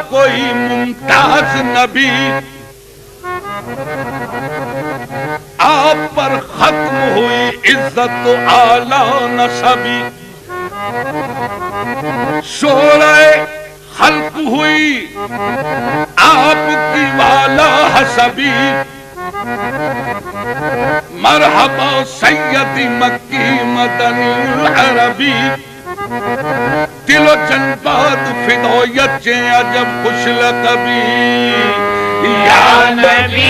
کوئی ممتاز نبی، آپ پر ختم ہوئی عزت و اعلی نسبی، شورۂ خلق ہوئی آپ کی والا حسبی، مرحبا سیدی مکی مدنی العربی، دل و جنبات فدایت چیں عجب خوش لقبی، یا نبی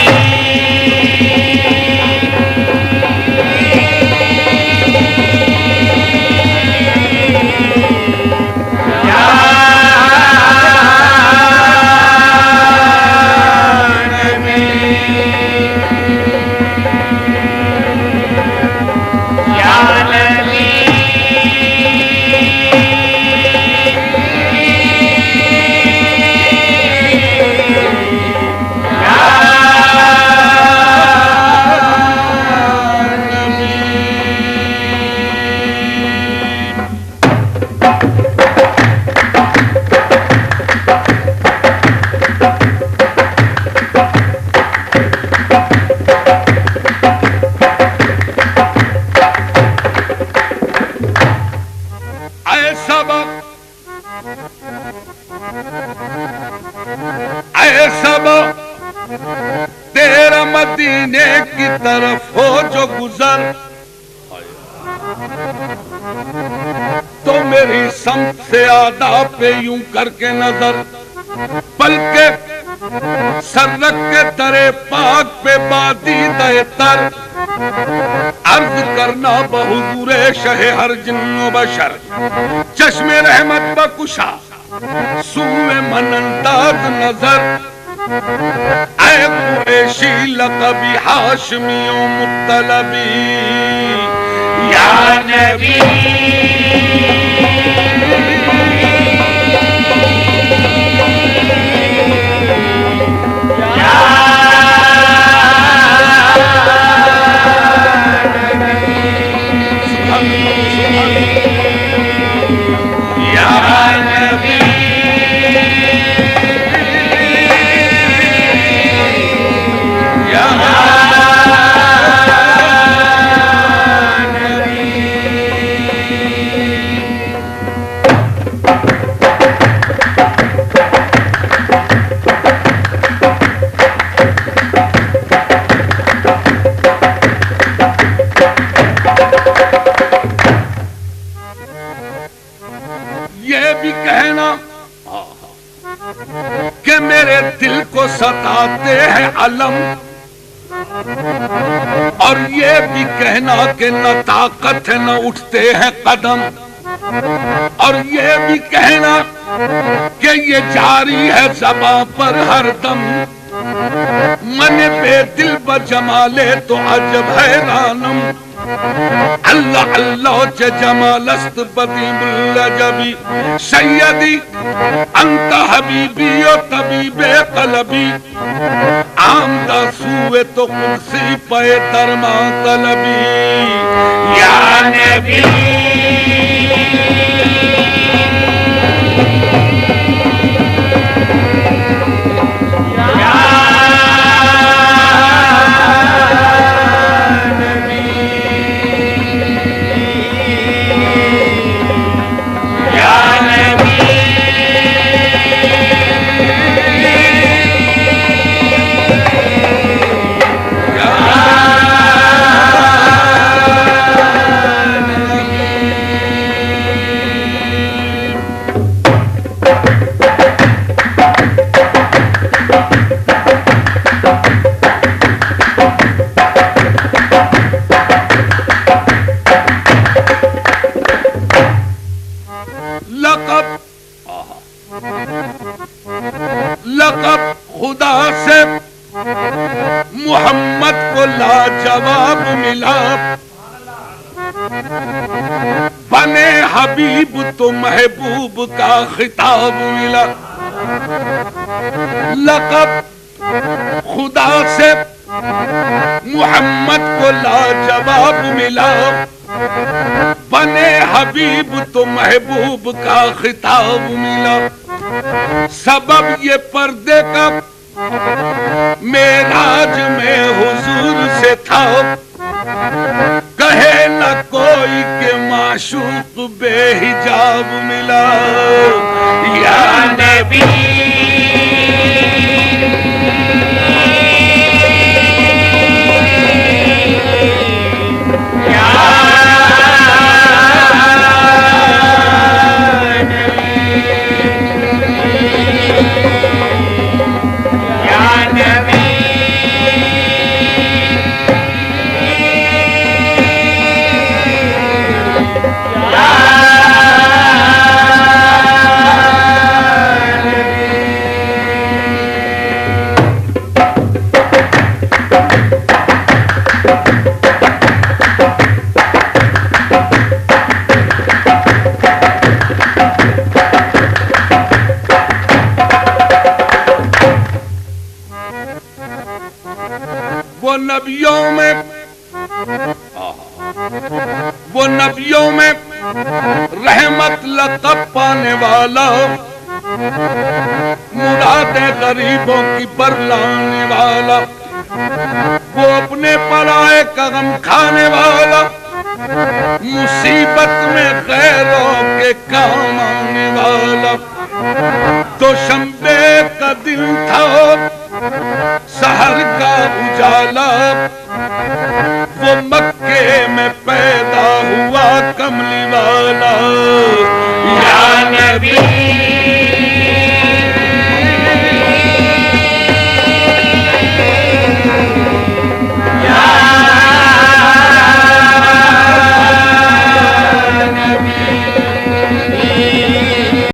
تیرا مدینے کی طرف ہو جو گزر، تو میری سمت سے آداب پہ یوں کر کے نظر، بلکہ سر رکھ کے درے پاک پہ بادیدہ تر، عرض کرنا بحضور شہ ہر جن و بشر، چشم رحمت بکشا سوئے من انداز نظر، اے قریشی لقبی ہاشمی و مطلبی، یا نبی کہ میرے دل کو ستاتے ہیں علم، اور یہ بھی کہنا کہ نہ طاقت ہے نہ اٹھتے ہیں قدم، اور یہ بھی کہنا کہ یہ جاری ہے زباں پر ہر دم، من بے دل بجمالے تو عجب حیرانم، اللہ اللہ چه جمال است بدیم العجبی، سیدی انت حبیبی و طبیب قلبی، آمدہ سوئے تو قدسی پہ درما طلبی، یا نبی لقب خدا سے محمد کو لاجواب ملا، بنے حبیب تو محبوب کا خطاب ملا، لقب خدا سے محمد کو لاجواب ملا، بنے حبیب تو محبوب کا خطاب ملا، سبب یہ پردے کا معراج میں حضور سے تھا، کہے نہ کوئی کہ معشوق بے حجاب ملا یا نبی وہ نبیوں میں رحمت لقب پانے والا، مراد غریبوں کی برلانے والا، وہ اپنے پرائے کا غم کھانے والا، مصیبت میں غیروں کے کام آنے والا۔ دوشنبے کا دن تھا، سحر کا اجالا، وہ